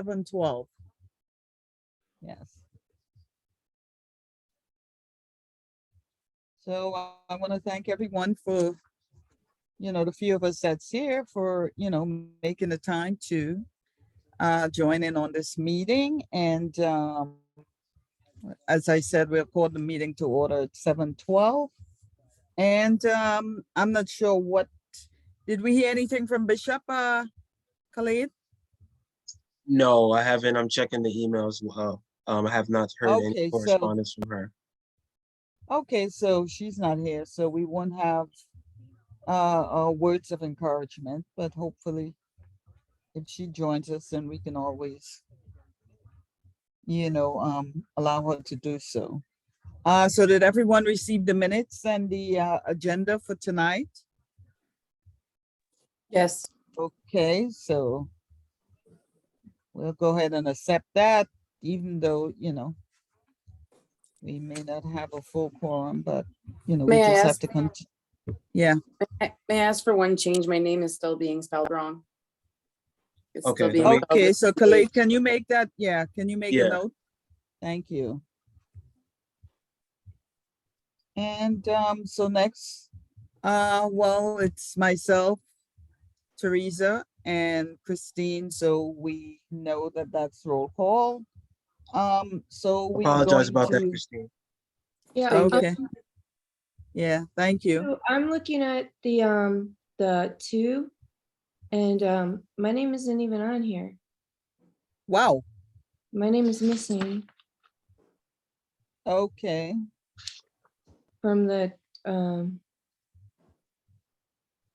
7:12. Yes. So I want to thank everyone for, the few of us that's here for, making the time to join in on this meeting. And as I said, we'll call the meeting to order at 7:12. And I'm not sure did we hear anything from Bishop Khalid? No, I haven't. I'm checking the emails. I have not heard any Okay, correspondence from her. Okay, so she's not here, so we won't have words of encouragement, but hopefully if she joins us, then we can always, allow her to do so. So did everyone receive the minutes and the agenda for tonight? Yes. Okay, so we'll go ahead and accept that, even though, we may not have a full quorum, but, we May I just have ask- to come. Yeah, May I ask for one change? My name is still being spelled wrong. It's still Okay, being let me- spelled okay, with so a Khalid, H. can you make that? Yeah, can you make a Yeah. note? Thank you. And so next, well, it's myself, Teresa, and Christine, so we know that that's roll call. So we Apologize about that, to, Christine. Yeah, Thank you. okay. Yeah, thank you. so I'm looking at the two, and my name isn't even on here. Wow, My name is missing okay. from the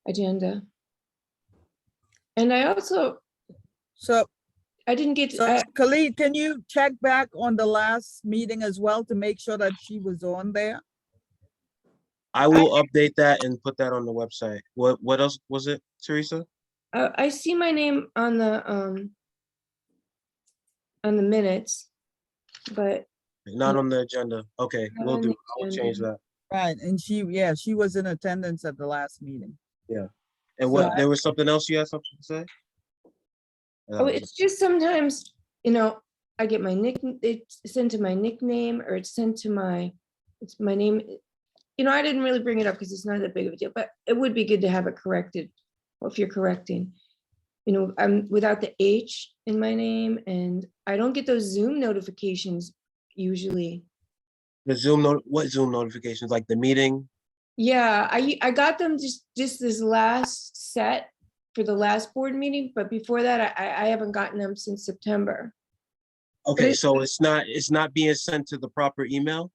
agenda. And I also, So, I didn't get, so Khalid, can you check back on the last meeting as well to make sure that she was on there? I will update that and put that on the website. What else was it, Teresa? I see my name on the minutes, but Not on the agenda. Okay, Not we'll on do. the I'll change agenda. that. Right, and she was in attendance at the last meeting. And So- there was something else you had something to say? oh, it's just sometimes, I get my it's sent to my nickname, or it's sent to it's my name. I didn't really bring it up because it's not that big of a deal, but it would be good to have it corrected. Or if you're correcting, I'm without the H in my name, and I don't get those Zoom notifications usually. The what Zoom notifications, like the meeting? Yeah, I got them just this last set for the last board meeting, but before that, I haven't gotten them since September. Okay, it- so it's not being sent to the proper email?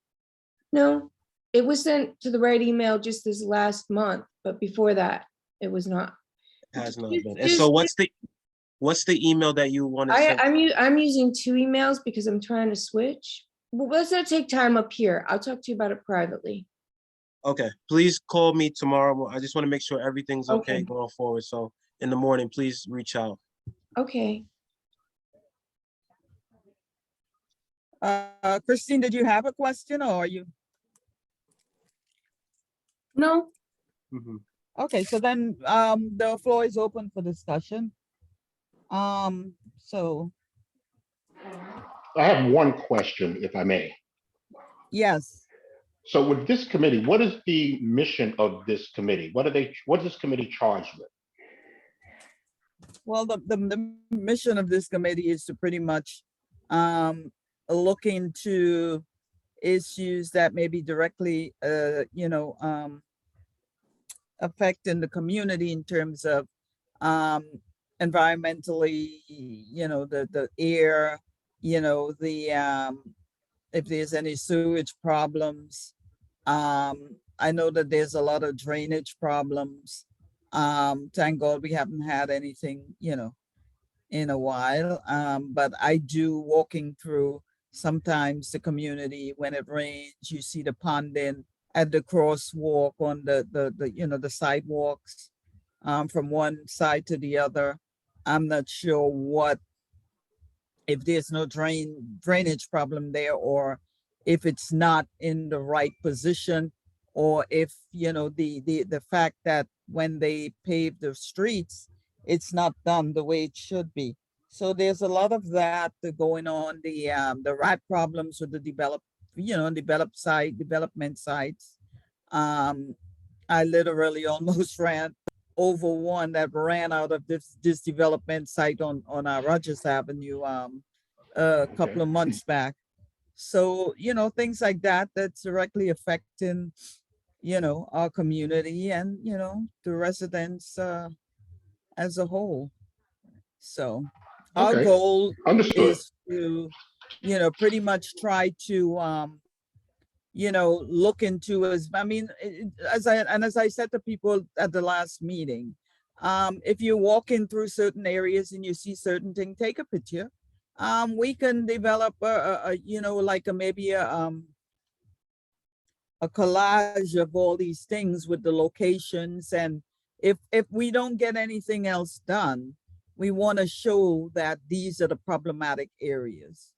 No, it was sent to the right email just this last month, but before that, it was not. Has not Just- been. And so just- what's the email that you want to send? I'm using two emails because I'm trying to switch. Well, let's not take time up here. I'll talk to you about it privately. Okay, please call me tomorrow. I just want to make sure everything's okay Okay. going forward. So in the morning, please reach out. Okay. Christine, did you have a question or are you? No, Mhm. Okay, so then the floor is open for discussion. So I have one question, if I may. yes, So with this committee, what is the mission of this committee? What is this committee charged with? well, the mission of this committee is to pretty much look into issues that may be directly affecting the community in terms of environmentally, the air, if there's any sewage problems. I know that there's a lot of drainage problems. Thank God we haven't had anything, in a while. But I do walking through sometimes the community when it rains, you see the ponding at the crosswalk on the sidewalks from one side to the other. I'm not sure if there's no drainage problem there, or if it's not in the right position, or if the fact that when they pave the streets, it's not done the way it should be. So there's a lot of that going on, the rat problems with the development sites. Um, I literally almost ran over one that ran out of this development site on Rogers Avenue, a couple Okay. of months back. So, things like that, that's directly affecting, our community and, the residents, as a whole. So our Okay, goal understood. is to, pretty much try to, look into as I said to people at the last meeting, if you're walking through certain areas and you see certain thing, take a picture. We can develop like maybe a collage of all these things with the locations, and if we don't get anything else done, we want to show that these are the problematic areas.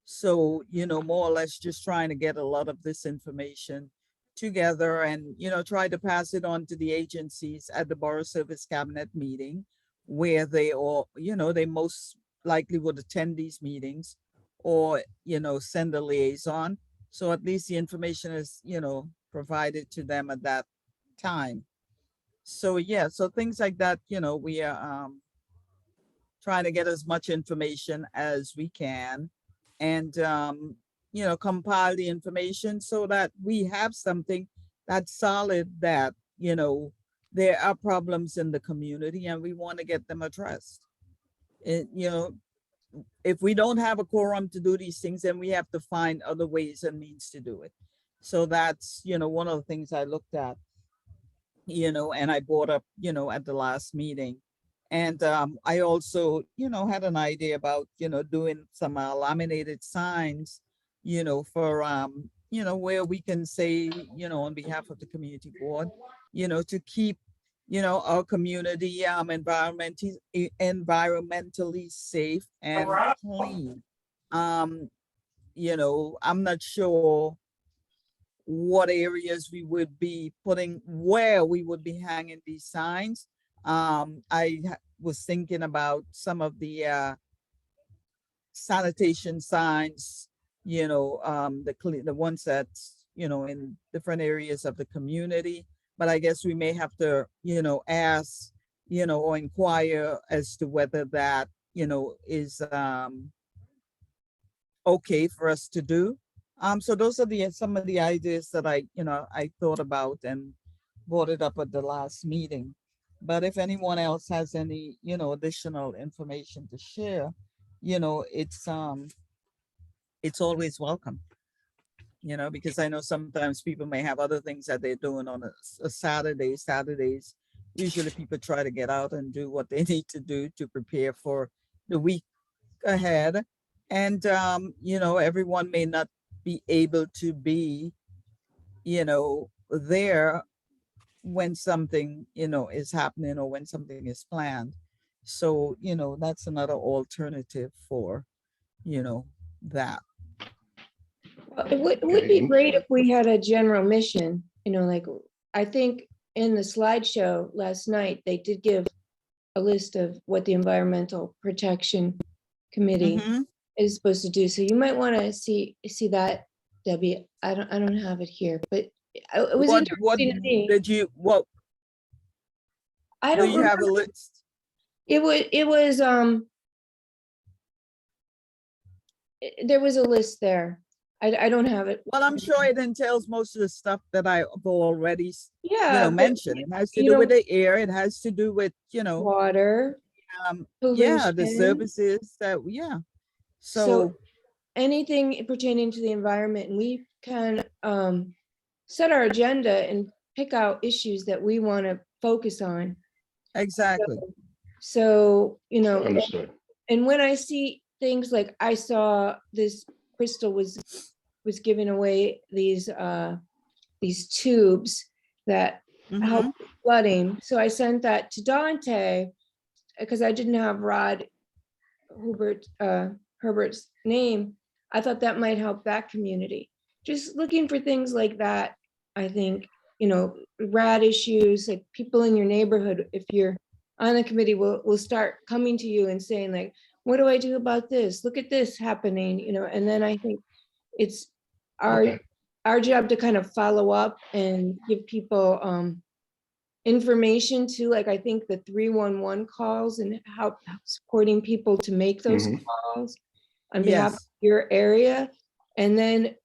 So, more or less just trying to get a lot of this information together and, try to pass it on to the agencies at the Borough Service Cabinet meeting, where they all, they most likely would attend these meetings, or, send a liaison. So at least the information is, provided to them at that time. So yeah, so things like that, we are trying to get as much information as we can, and compile the information so that we have something that's solid, that there are problems in the community and we want to get them addressed. It, if we don't have a quorum to do these things, then we have to find other ways and means to do it. So that's, one of the things I looked at, and I brought up, at the last meeting. And I also, had an idea about, doing some laminated signs, for, where we can say, on behalf of the community board, to keep, our community environmentally safe and clean. I'm not sure what areas we would be putting, where we would be hanging these signs. Was thinking about some of the sanitation signs, the ones that's, in different areas of the community. But I guess we may have to, ask, or inquire as to whether that, is okay for us to do. So those are some of the ideas that I thought about and brought it up at the last meeting. But if anyone else has any, additional information to share, it's always welcome. Because I know sometimes people may have other things that they're doing on a Saturday. Saturdays, usually people try to get out and do what they need to do to prepare for the week ahead. And, everyone may not be able to be, there when something, is happening or when something is planned. So, that's another alternative for, that. It would be Okay. great if we had a general mission, like, I think in the slideshow last night, they did give a list of what the Environmental Protection Committee Mhm. is supposed to do. So you might want to see that, Debbie. I don't have it here, but it was What interesting to me. I do don't you have a remember. list? It was there was a list there. I don't have it. Well, I'm sure it entails most of the stuff that I've already, Yeah, but mentioned. It has to do with the air. It has to do with, water, yeah, the pollution. services that, yeah. So anything pertaining to the environment, and we can set our agenda and pick out issues that we want to focus on. Exactly. So, Understood. and when I see things like, I saw this, Crystal was giving away these tubes that help Mhm. flooding. So I sent that to Dante because I didn't have Rod Herbert's name. I thought that might help that community. Just looking for things like that. I think, rad issues, like people in your neighborhood, if you're on the committee, will start coming to you and saying like, what do I do about this? Look at this happening, and then I think it's our, Okay. our job to kind of follow up and give people information too, like I think the 311 calls and how supporting people to make those Mhm. calls on behalf of Yes, your area. And then,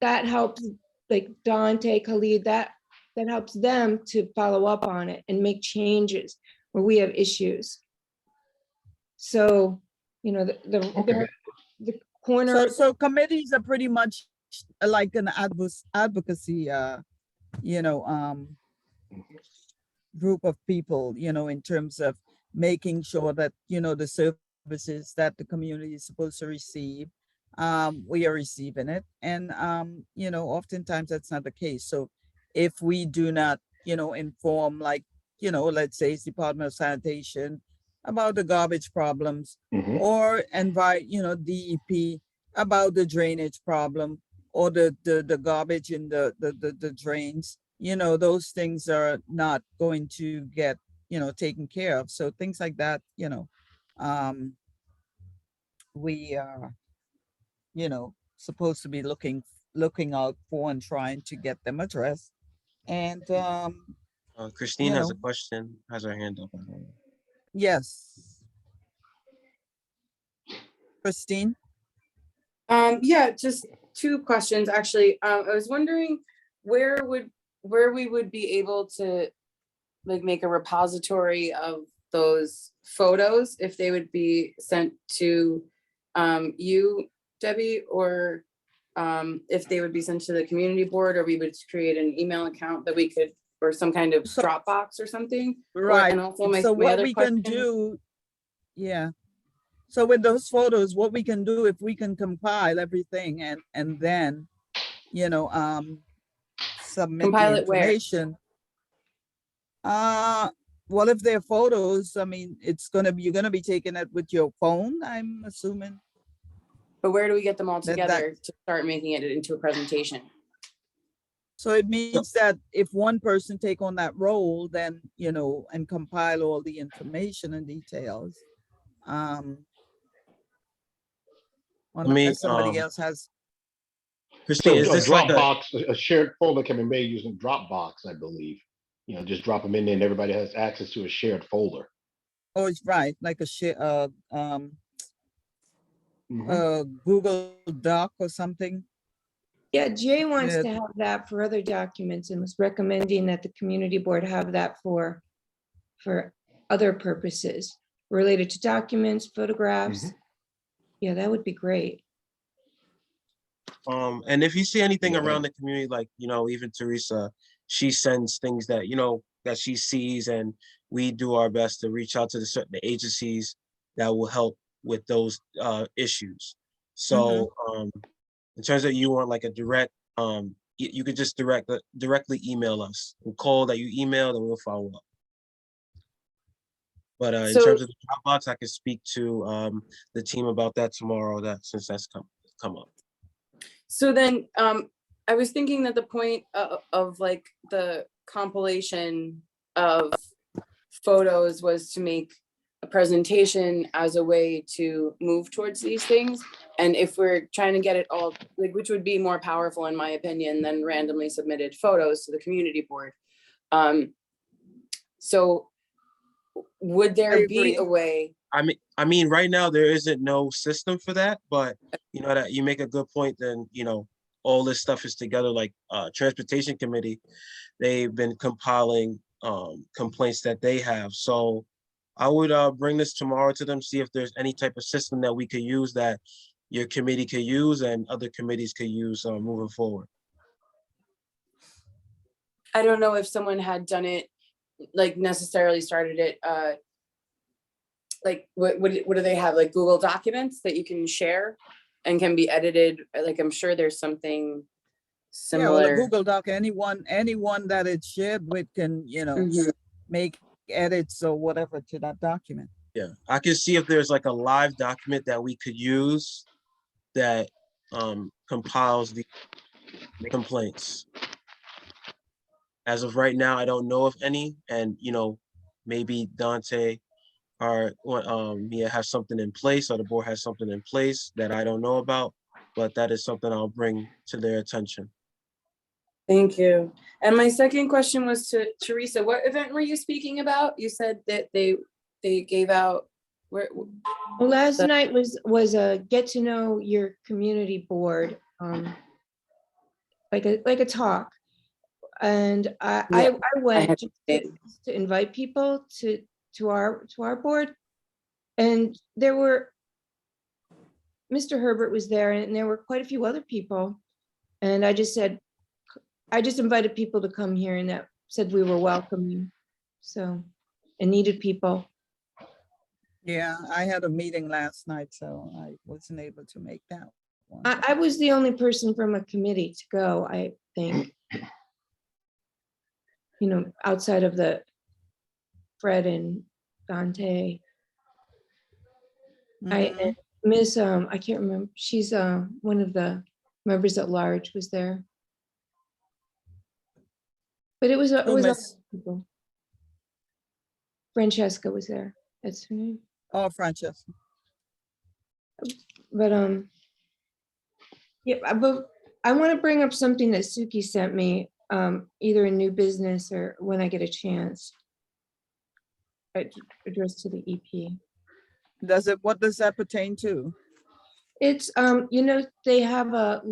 that helps like Dante, Khalid, that helps them to follow up on it and make changes where we have issues. So, Okay. the corner, so committees are pretty much like an advocacy, you know, group of people, in terms of making sure that, the services that the community is supposed to receive, we are receiving it. And, oftentimes that's not the case. So if we do not, inform, like, let's say it's Department of Sanitation about the garbage problems, Mhm. or invite, DEP about the drainage problem, or the garbage in the drains, those things are not going to get, taken care of. So things like that, um, we are, supposed to be looking out for and trying to get them addressed. And, Christine you has a know, question, has her hand up. yes. Christine? Yeah, just two questions, actually. I was wondering where we would be able to like make a repository of those photos, if they would be sent to you, Debbie, or if they would be sent to the community board, or we would create an email account that we could, or some kind of So- Dropbox or something. Right. And also So my what other we can question. do, yeah. So with those photos, what we can do, if we can compile everything and then, submit the Compile it where? information. Well, if they're photos, I mean, you're gonna be taking it with your phone, I'm assuming. But where do we get them all That- together to start making it into a presentation? So it means that if one person take on that role, then, and compile all the information and details. Unless somebody else has, Christine, is So a this like a, Dropbox, a shared folder can be made using Dropbox, I believe. Just drop them in there and everybody has access to a shared folder. oh, it's right, like a share, Mhm. Google Doc or something. yeah, Jay wants Yeah. to have that for other documents and was recommending that the community board have that for other purposes related to documents, photographs. Mhm. Yeah, that would be great. and if you see anything Yeah. around the community, like, even Teresa, she sends things that, that she sees, and we do our best to reach out to the certain agencies that will help with those issues. So in terms of you want like a direct, you could just directly email us. We'll call that you emailed and we'll follow up. But in So- terms of the Dropbox, I can speak to the team about that tomorrow, since that's come up. So then, I was thinking that the point of like the compilation of photos was to make a presentation as a way to move towards these things. And if we're trying to get it all, like, which would be more powerful in my opinion than randomly submitted photos to the community board. So would there be agree. a way? I mean, right now there isn't no system for that, but that you make a good point. Then all this stuff is together. Like transportation committee, they've been compiling complaints that they have. So I would bring this tomorrow to them, see if there's any type of system that we could use that your committee could use and other committees could use moving forward. I don't know if someone had done it, like necessarily started it, like what do they have, like Google Documents that you can share and can be edited? Like, I'm sure there's something Yeah, well, a similar. Google Doc, anyone that it's shared with can, Mhm. make edits or whatever to that document. Yeah, I can see if there's like a live document that we could use that compiles the complaints. As of right now, I don't know of any, and maybe Dante, Mia has something in place or the board has something in place that I don't know about, but that is something I'll bring to their attention. Thank you. And my second question was to Teresa. What event were you speaking about? You said that they gave out where. Well, last night was a get to know your community board, like a talk. And I went had just it. to invite people to our board. And there were, Mr. Herbert was there and there were quite a few other people. And I just invited people to come here and that said we were welcoming. So, and needed people. Yeah, I had a meeting last night, so I wasn't able to make that one. I was the only person from a committee to go, I think. You know, outside of the Fred and Dante. Mhm. And Miss, I can't remember, she's one of the members at large was there. But it was a Who, lot of Miss? people. Francesca was there, that's her name. Oh, Francesca. But yeah, but I want to bring up something that Suki sent me, either in new business or when I get a chance. Addressed to the EP. What does that pertain to? It's, you know, they have a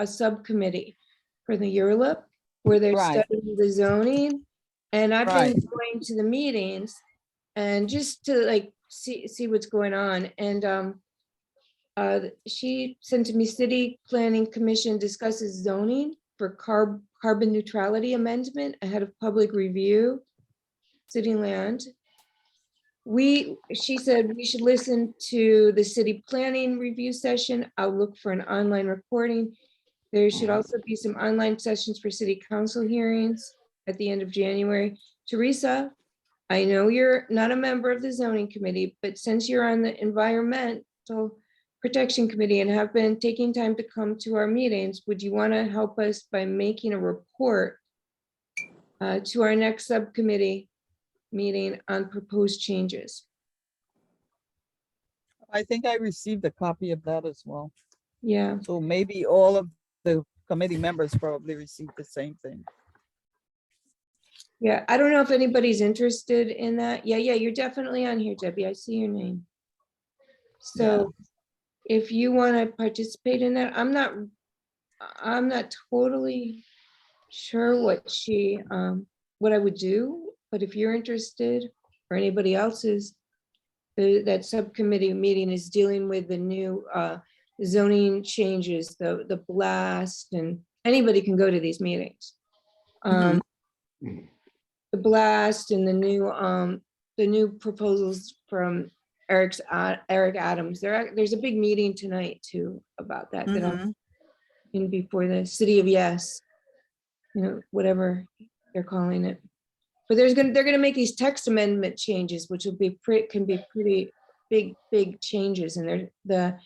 subcommittee for the URLIP where they're Right. studying the zoning. And I've been Right. going to the meetings and just to like see what's going on. And she sent to me, City Planning Commission discusses zoning for carbon neutrality amendment ahead of public review, city land. She said we should listen to the city planning review session. I'll look for an online recording. There should also be some online sessions for city council hearings at the end of January. Teresa, I know you're not a member of the zoning committee, but since you're on the environmental protection committee and have been taking time to come to our meetings, would you want to help us by making a report to our next subcommittee meeting on proposed changes? I think I received a copy of that as well. Yeah, So maybe all of the committee members probably received the same thing. yeah. I don't know if anybody's interested in that. Yeah, you're definitely on here, Debbie. I see your name. So if you want to participate in that, I'm not totally sure what I would do, but if you're interested or anybody else is, that subcommittee meeting is dealing with the new zoning changes, the blast, and anybody can go to these meetings. Mhm. The blast and the new proposals from Eric Adams. There's a big meeting tonight too about that that I'm Mhm. in before the City of Yes, you know, whatever they're calling it. But they're gonna make these text amendment changes, which will be can be pretty big changes, and the Yeah,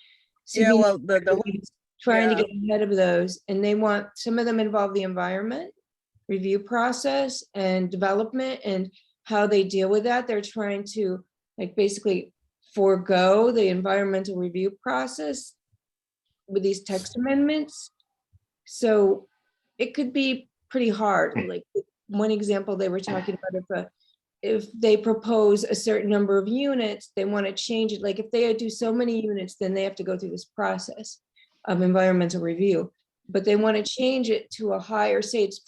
city well, the is trying to yeah. get ahead of those, and they want, some of them involve the environment review process and development and how they deal with that. They're trying to like basically forego the environmental review process with these text amendments. So it could be pretty hard. Like one example, they were talking about if they propose a certain number of units, they want to change it. Like if they do so many units, then they have to go through this process of environmental review. But they want to change it to a higher, say it's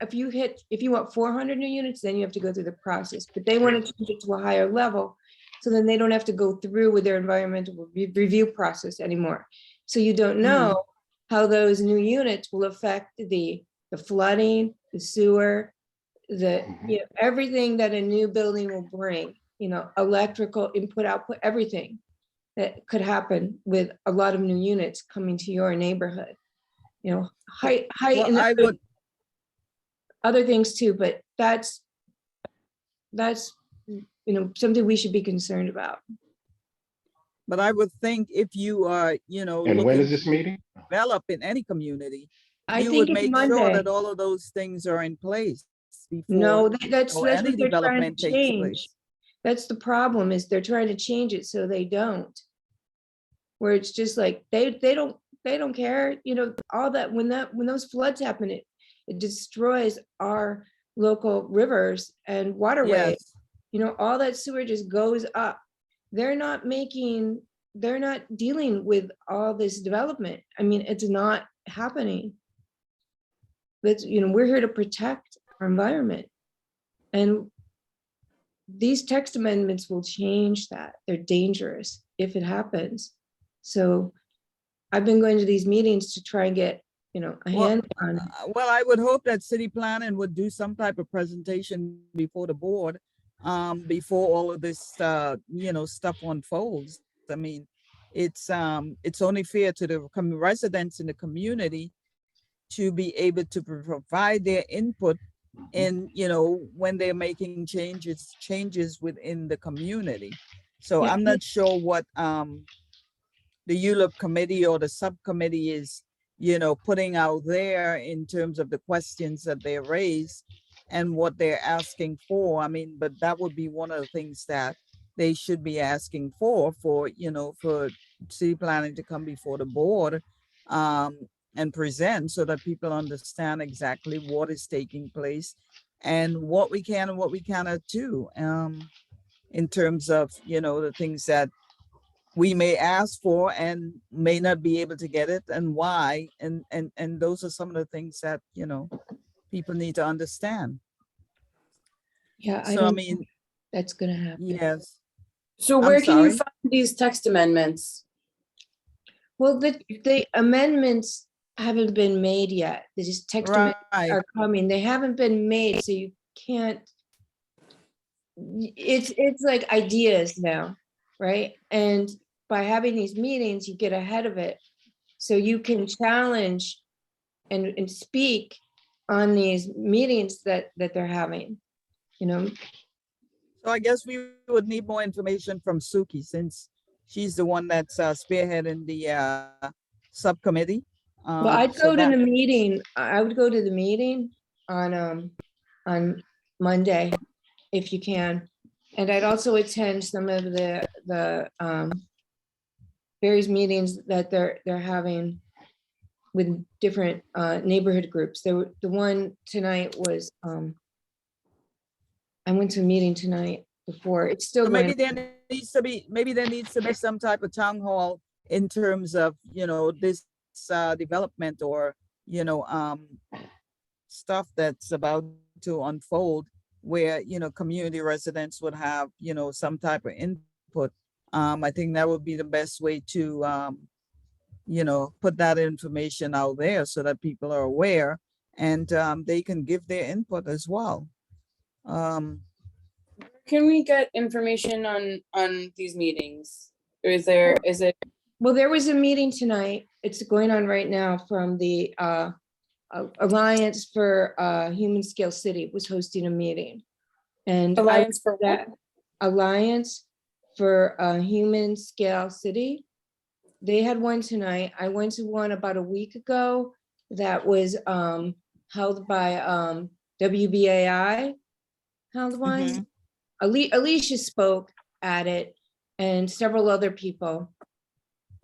if you want 400 new units, then you have to go through the process. But they want to change it to a higher level, so then they don't have to go through with their environmental review process anymore. So you don't know how those new units will affect the flooding, the sewer, everything that a new building will bring, you know, electrical input, output, everything that could happen with a lot of new units coming to your neighborhood, you know, height Well, and I would, other things too, but that's, you know, something we should be concerned about. but I would think if you are, And when looking is this meeting? develop in any community, I you think would it's make sure Monday. that all of those things are in place before No, that's what any they're trying to development takes change. place. That's the problem, is they're trying to change it so they don't. Where it's just like, they don't care, you know, all that, when those floods happen, it destroys our local rivers and waterways. Yes, You know, all that sewer just goes up. They're not dealing with all this development. I mean, it's not happening. But, you know, we're here to protect our environment. And these text amendments will change that. They're dangerous if it happens. So I've been going to these meetings to try and get, you know, a Well, hand on. well, I would hope that city planning would do some type of presentation before the board, before all of this, you know, stuff unfolds. I mean, it's only fair to the residents in the community to be able to provide their input in, you know, when they're making changes within the community. So Yeah. I'm not sure what, the ULUP committee or the subcommittee is, you know, putting out there in terms of the questions that they raise and what they're asking for. I mean, but that would be one of the things that they should be asking for, you know, for city planning to come before the board, and present so that people understand exactly what is taking place and what we can and what we cannot do, in terms of, you know, the things that we may ask for and may not be able to get it, and why, and those are some of the things that, you know, people need to understand. Yeah, I So I don't mean, think that's gonna happen. yes, So I'm where can you sorry? find these text amendments? Well, the amendments haven't been made yet. They just text amendments Right, are coming. They haven't been made, so you can't. It's like ideas now, right? And by having these meetings, you get ahead of it. So you can challenge and speak on these meetings that they're having, you know? so I guess we would need more information from Suki, since she's the one that's spearheading the subcommittee. Well, I'd So go to that, the meeting. I would go to the meeting on Monday, if you can. And I'd also attend some of the various meetings that they're having with different neighborhood groups. The one tonight was, I went to a meeting tonight before. It's still so going. maybe there needs to be some type of town hall in terms of, you know, this development, or, you know, stuff that's about to unfold, where, you know, community residents would have, you know, some type of input. I think that would be the best way to, you know, put that information out there so that people are aware, and they can give their input as well. Can we get information on these meetings? Or is it, Well, there was a meeting tonight. It's going on right now from the Alliance for Human Scale City was hosting a meeting. And Alliance for that what? Alliance for Human Scale City, they had one tonight. I went to one about a week ago that was held by WBAI, held one. Alicia spoke at it, and several other people.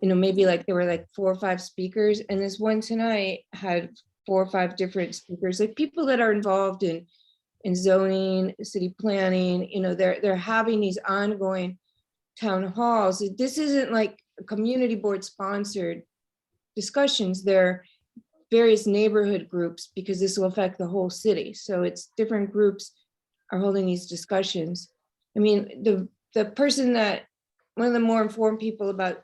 You know, maybe like there were like 4 or 5 speakers, and this one tonight had 4 or 5 different speakers, like people that are involved in zoning, city planning. You know, they're having these ongoing town halls. This isn't like a community board sponsored discussions. They're various neighborhood groups, because this will affect the whole city. So it's different groups are holding these discussions. I mean, the person that, one of the more informed people about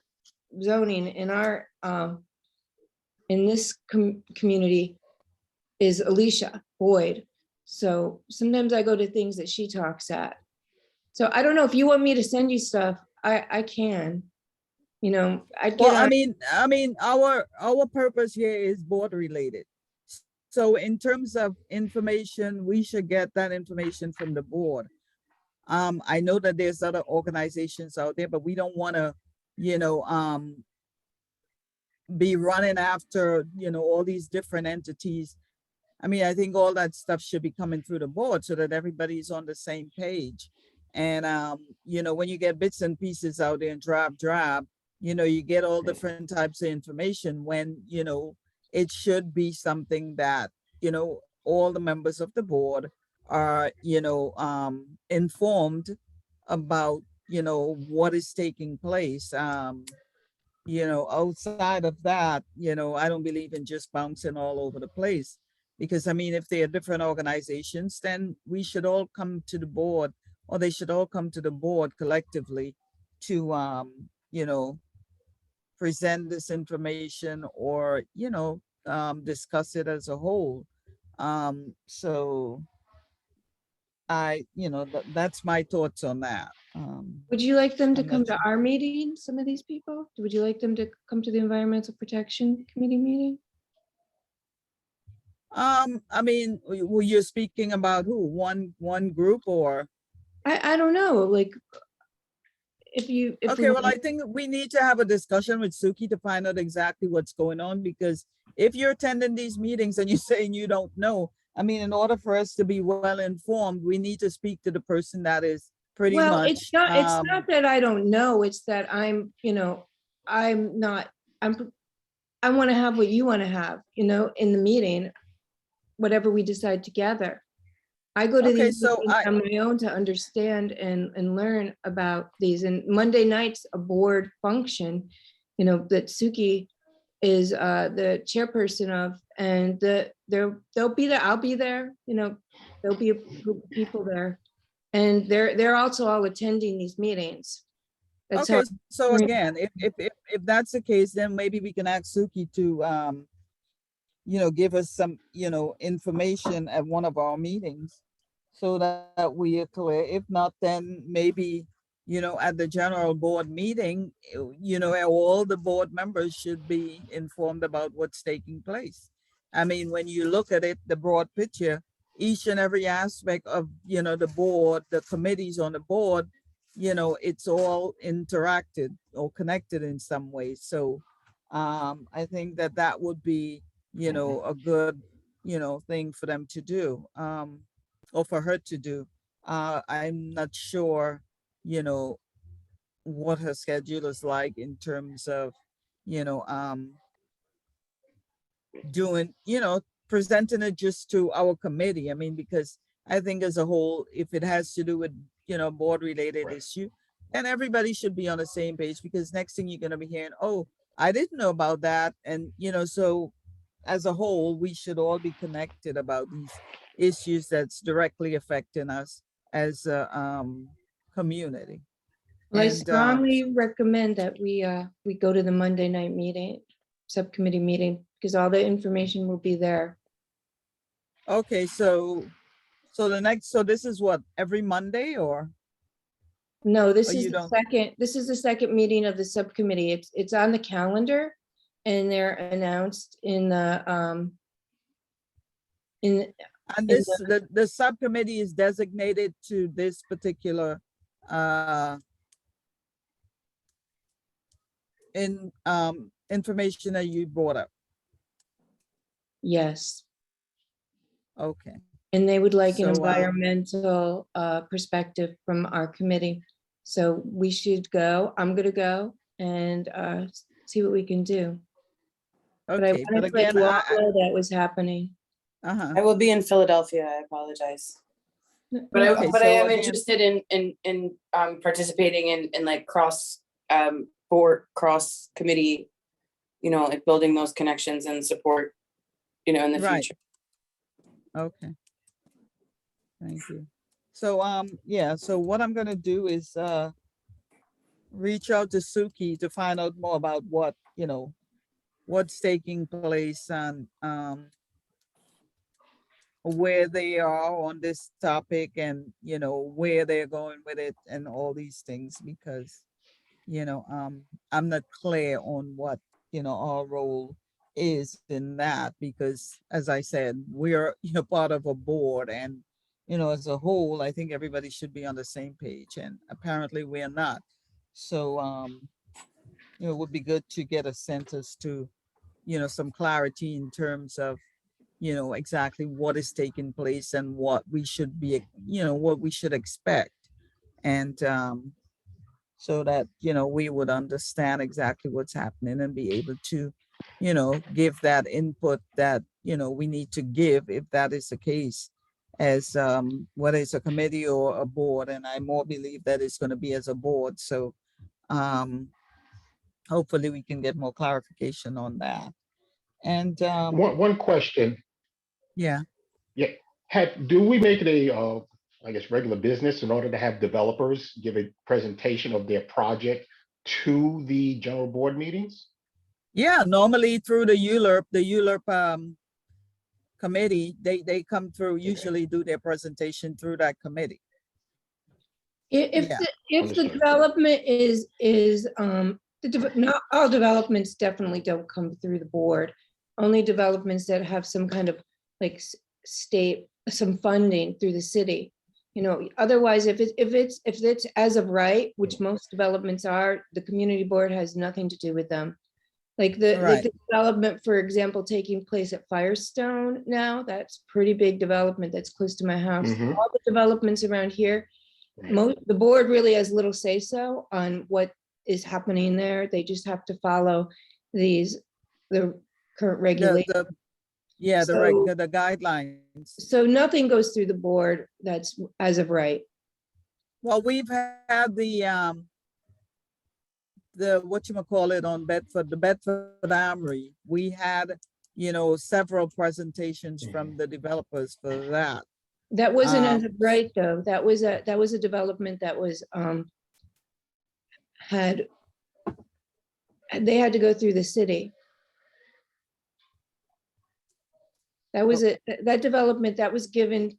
zoning in our in this community is Alicia Boyd. So sometimes I go to things that she talks at. So I don't know if you want me to send you stuff, I can. You know, I'd get Well, on. I mean, our purpose here is board related. So in terms of information, we should get that information from the board. I know that there's other organizations out there, but we don't want to, you know, be running after, you know, all these different entities. I mean, I think all that stuff should be coming through the board so that everybody's on the same page. And, you know, when you get bits and pieces out there and drop, you know, you get all different types of information when, you know, it should be something that, you know, all the members of the board are, you know, informed about, you know, what is taking place. You know, outside of that, you know, I don't believe in just bouncing all over the place. Because I mean, if they are different organizations, then we should all come to the board, or they should all come to the board collectively to, you know, present this information, or, you know, discuss it as a whole. So you know, that's my thoughts on that. Would you like them to I'm come not to sure. our meeting, some of these people? Would you like them to come to the Environmental Protection Committee meeting? I mean, were you speaking about who? One group, or? I don't know, like, if we Okay, well, I want, think we need to have a discussion with Suki to find out exactly what's going on, because if you're attending these meetings and you're saying you don't know, I mean, in order for us to be well informed, we need to speak to the person that is pretty well, it's much, not that I don't know, it's that I'm, you know, I'm not, I want to have what you want to have, you know, in the meeting, whatever we decide together. I go to okay, these so meetings on my own to understand and learn about these. And Monday night's a board function, you know, that Suki is the chairperson of, and they'll be there. I'll be there. You know, there'll be a group of people there, and they're also all attending these meetings. That's how. okay, so again, if that's the case, then maybe we can ask Suki to, you know, give us some, you know, information at one of our meetings, so that we are clear. If not, then maybe, you know, at the general board meeting, you know, all the board members should be informed about what's taking place. I mean, when you look at it, the broad picture, each and every aspect of, you know, the board, the committees on the board, you know, it's all interacted or connected in some way. So I think that that would be, you know, a good, you know, thing for them to do, or for her to do. I'm not sure, you know, what her schedule is like in terms of, you know, doing, you know, presenting it just to our committee. I mean, because I think as a whole, if it has to do with, you know, board related issue, then everybody should be on the same page, because next thing you're gonna be hearing, oh, I didn't know about that. And, you know, so as a whole, we should all be connected about these issues that's directly affecting us as a, community. Well, I And, strongly recommend that we go to the Monday night meeting, subcommittee meeting, because all the information will be there. okay, so this is what, every Monday, or No, this is you the don't? second, this is the second meeting of the subcommittee. It's on the calendar, and they're announced in the in And in this, the subcommittee is designated to this particular, information that you brought up. yes. Okay, And they would like an So, environmental perspective from our committee. So we should go. I'm gonna go and see what we can do. But I okay, but wanted to let again, you all know that was happening. uh-huh, I will be in Philadelphia. I apologize. But Okay, I so am again- interested in participating in like cross board, cross committee, you know, like building those connections and support, you know, in the Right. future. okay. Thank you. So, yeah, so what I'm gonna do is, reach out to Suki to find out more about what, you know, what's taking place, and, where they are on this topic, and, you know, where they're going with it and all these things, because, you know, I'm not clear on what, you know, our role is in that, because as I said, we're, you know, part of a board, and, you know, as a whole, I think everybody should be on the same page, and apparently we're not. So, you know, it would be good to get a sense as to, you know, some clarity in terms of, you know, exactly what is taking place and what we should be, you know, what we should expect. And so that, you know, we would understand exactly what's happening and be able to, you know, give that input that, you know, we need to give if that is the case, as whether it's a committee or a board. And I more believe that it's going to be as a board. So hopefully we can get more clarification on that. And One question, yeah. yeah, do we make it a, I guess, regular business in order to have developers give a presentation of their project to the general board meetings? Yeah, normally through the ULURP committee, they come through, usually do their presentation through that committee. If Yeah. if the Understood. development not all developments definitely don't come through the board. Only developments that have some kind of like state, some funding through the city. You know, otherwise, if it's as of right, which most developments are, the community board has nothing to do with them. Like the Right. development, for example, taking place at Firestone now, that's pretty big development that's close to my house. Mhm. All the developments around here, Right. the board really has little say-so on what is happening there. They just have to follow the current The, regulations. the, yeah, So- the guidelines. So nothing goes through the board that's as of right. Well, we've had the whatchamacallit on Bedford, the Bedford Armory. We had, you know, several presentations from the developers for that. That wasn't as Um, of right, though. That was a development that was, they had to go through the city. That was that development that was given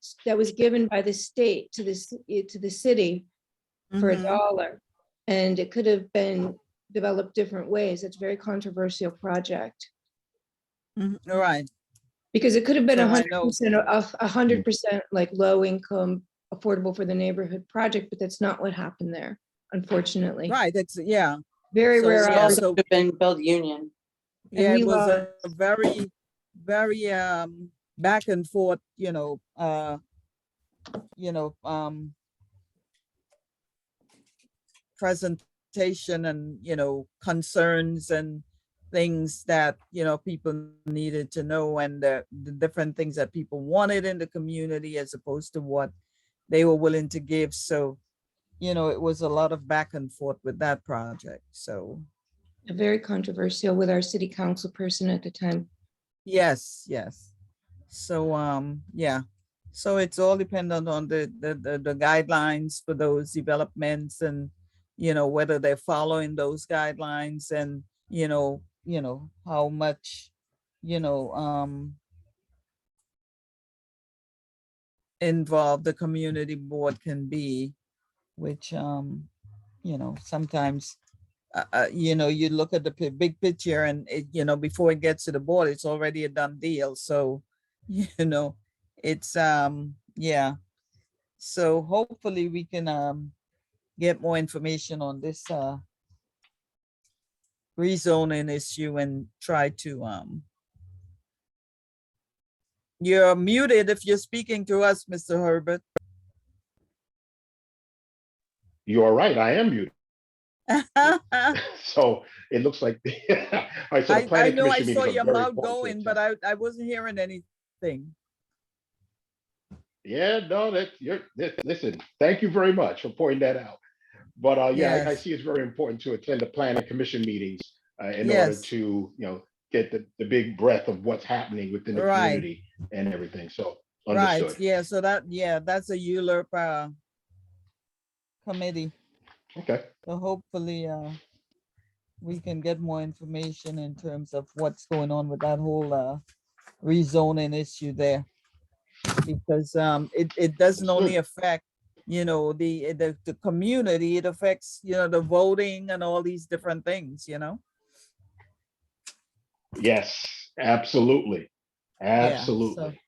by the state to the city for mhm, $1. And it could have been developed different ways. It's a very controversial project. mhm, all right. Because it could have been So I 100% of 100% like low income, affordable for the neighborhood project, but that's not what happened there, unfortunately. Right, it's, yeah, Very So rare. we It also also- could have been Build Union. yeah, we it was a lost. very, very back and forth, presentation and, concerns and things that, people needed to know, and the different things that people wanted in the community as opposed to what they were willing to give. So, it was a lot of back and forth with that project. So, Very controversial with our city council person at the time. yes, yes. So, yeah. So it's all dependent on the guidelines for those developments, and, whether they're following those guidelines, and, how much, involved the community board can be, which, sometimes, you look at the big picture, and before it gets to the board, it's already a done deal. So, it's, yeah. So hopefully we can, get more information on this, rezoning issue, and try to, you're muted if you're speaking to us, Mr. Herbert. You are right, I am muted. I So it looks like, all right, so the planning know I commission saw meetings your are very mouth important to going, attend. but I wasn't hearing anything. Yeah, no, listen, thank you very much for pointing that out. But yeah, I Yes. see it's very important to attend the planning commission meetings in order Yes. to, get the big breadth of what's happening within the Right. community and everything. So Right, understood. yeah, so that's a ULURP committee. Okay, So hopefully, we can get more information in terms of what's going on with that whole, rezoning issue there. Because, it doesn't only affect, the community, it affects, the voting and all these different things. yes, absolutely. Yeah, so- Absolutely.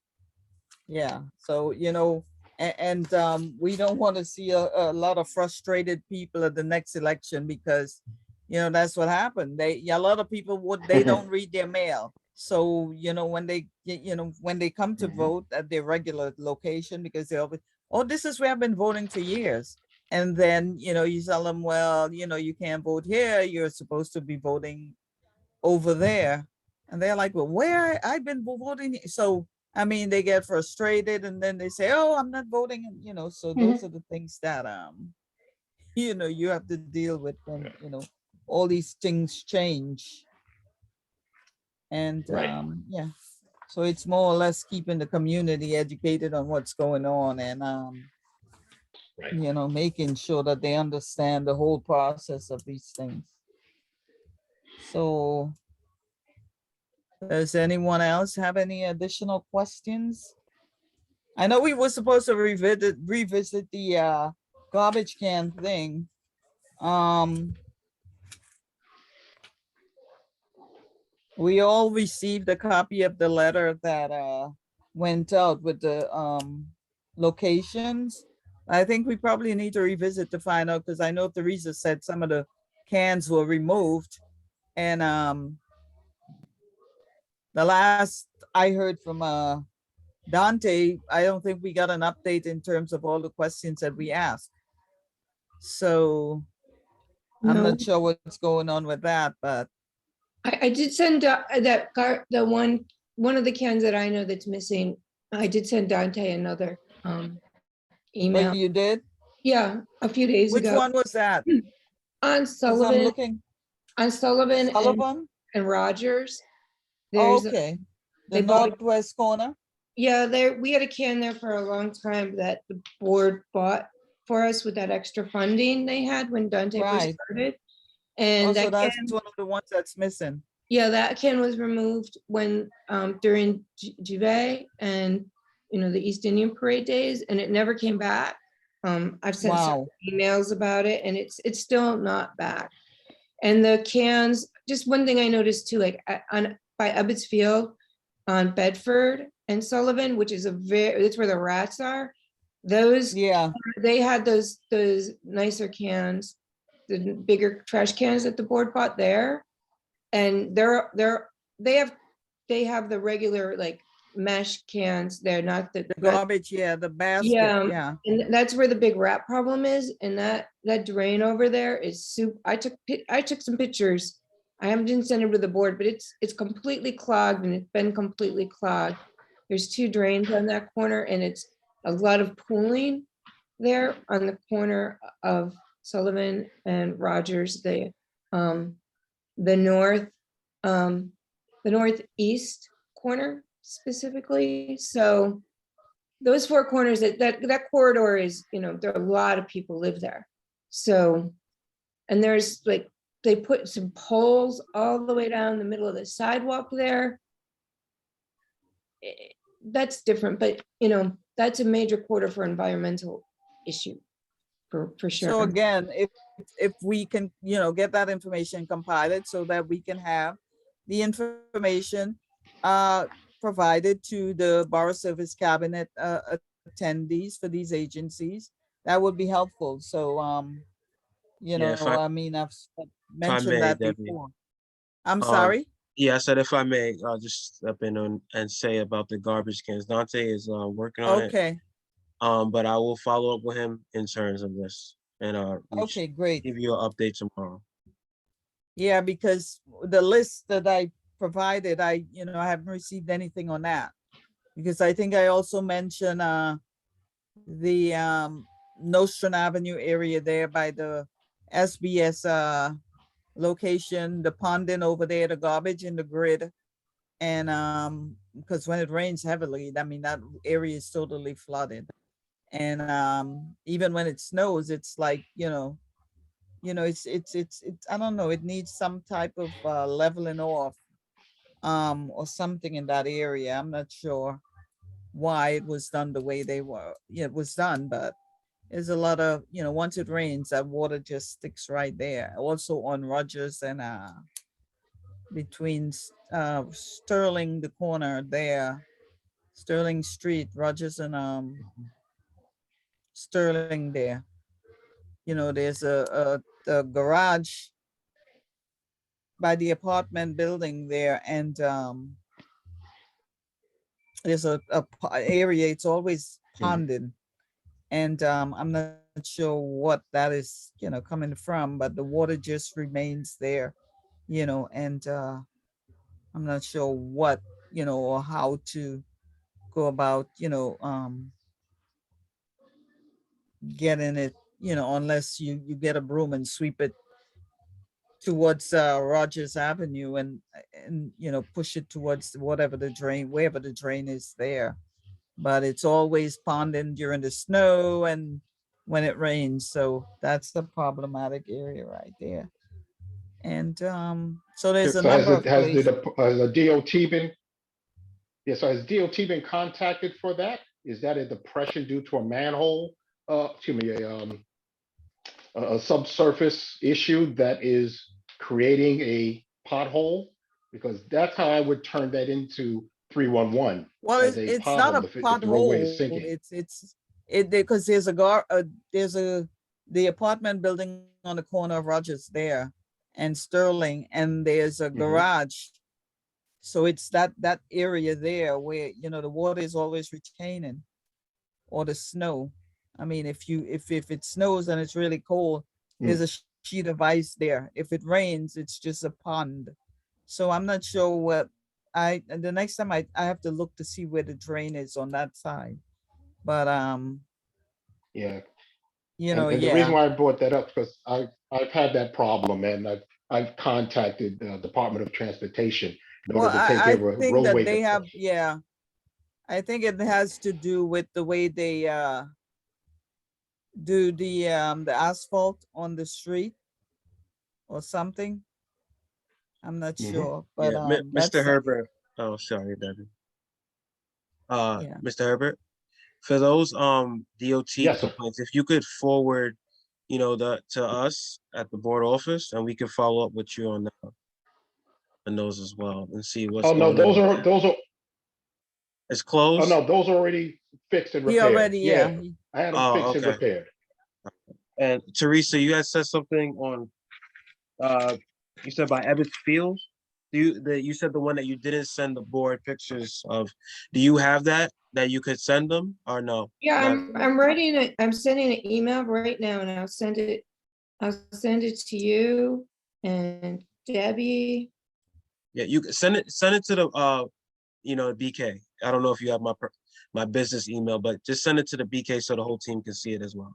Yeah, so, and we don't want to see a lot of frustrated people at the next election, because, that's what happened. A lot of people they don't read their mail. So, when they come to Mhm. vote at their regular location, because they'll be, oh, this is where I've been voting for years. And then, you tell them, well, you can't vote here, you're supposed to be voting over there. And they're like, well, where? I've been voting. So, I mean, they get frustrated and then they say, oh, I'm not voting. And, so those are the things that, you have to deal with when, all these things change. And, Right. yeah, so it's more or less keeping the community educated on what's going on and, Right. making sure that they understand the whole process of these things. So, does anyone else have any additional questions? I know we were supposed to revisit the garbage can thing. We all received a copy of the letter that went out with the locations. I think we probably need to revisit to find out, because I know Teresa said some of the cans were removed. And the last I heard from Dante, I don't think we got an update in terms of all the questions that we asked. So I'm No, not sure what's going on with that, but I did send the one of the cans that I know that's missing. I did send Dante another email. you did? Yeah, a few days Which ago one was that? on 'Cause I'm Sullivan, looking, and Sullivan? Rogers. There's Okay, the they bought- northwest corner? yeah, we had a can there for a long time that the board bought for us with that extra funding they had when Dante first Right. started. And Also, that that's can, one of the ones that's missing. yeah, that can was removed when during Juve and the East Indian Parade days, and it never came back. I've sent some Wow. emails about it, and it's still not back. And the cans, just one thing I noticed too, like by Ebbets Field on Bedford and Sullivan, which is that's where the rats are. Those, Yeah, they had those nicer cans, the bigger trash cans that the board bought there. And they have the regular like mesh cans. They're not the garbage, yeah, the basket, yeah. yeah. And that's where the big rat problem is. And that drain over there is soup. I took some pictures. Didn't send it to the board, but it's completely clogged, and it's been completely clogged. There's 2 drains on that corner, and it's a lot of pooling there on the corner of Sullivan and Rogers. The northeast corner specifically. So those 4 corners, that corridor is, there are a lot of people live there. So, and there's like, they put some poles all the way down the middle of the sidewalk there. That's different, but that's a major quarter for environmental issue for sure. So again, if we can, get that information compiled so that we can have the information provided to the Borough Service Cabinet attendees for these agencies, that would be helpful. So, Yeah, if I- I mean, I've mentioned may, that Debbie. before. I'm Um, sorry? Yeah, I said if I may, I'll just step in and say about the garbage cans. Dante is working on it. Okay, But I will follow up with him in terms of this and okay, great. give you an update tomorrow. Yeah, because the list that I provided, I haven't received anything on that. Because I think I also mentioned the Nostrand Avenue area there by the SBS location, the ponding over there, the garbage in the grid. And because when it rains heavily, I mean, that area is totally flooded. And even when it snows, it's like, it's I don't know, it needs some type of leveling off or something in that area. I'm not sure why it was done the way it was done, but there's a lot of, once it rains, that water just sticks right there. Also on Rogers and between Sterling, the corner there, Sterling Street, Rogers and Sterling there. There's a garage by the apartment building there, and there's a area, it's always ponded. And I'm not sure what that is, coming from, but the water just remains there, and I'm not sure what, or how to go about, getting it, unless you get a broom and sweep it towards Rogers Avenue and push it towards whatever the drain, wherever the drain is there. But it's always ponding during the snow and when it rains. So that's the problematic area right there. And so there's a So has number it, of places. has the DOT been, yeah, so has DOT been contacted for that? Is that a depression due to a manhole? Excuse me, a subsurface issue that is creating a pothole? Because that's how I would turn that into 311 Well, as a it's not pothole a if the roadway is pothole. sinking. It because there's the apartment building on the corner of Rogers there and Sterling, and there's a Mhm. garage. So it's that area there where the water is always retaining, or the snow. I mean, if it snows and it's really cold, there's a sheet of ice there. If it rains, it's just a pond. So I'm not sure what the next time I have to look to see where the drain is on that side. But Yeah, and the reason yeah. why I brought that up, because I've had that problem, and I've contacted the Department of Transportation in Well, order to take I care of a think that roadway. they have, yeah. I think it has to do with the way they do the asphalt on the street or something. I'm not Mhm. sure, but Yeah, Mr. that's Herbert. Oh, sorry, Debbie. yeah. Mr. Herbert, for those DOT Yes, sir. complaints, if you could forward, the to us at the board office, and we can follow up with you on those as well and see what's Oh, no, going on. oh, It's closed. no, those are already fixed and He repaired. already, yeah. Yeah, I had them Oh, fixed and okay. repaired. And Teresa, you had said something on, you said by Ebbets Field. You said the one that you didn't send the board pictures of. Do you have that you could send them or no? Yeah, Not- I'm writing it, I'm sending an email right now and I'll send it to you and Debbie. Yeah, you can send it to the BK. I don't know if you have my business email, but just send it to the BK so the whole team can see it as well.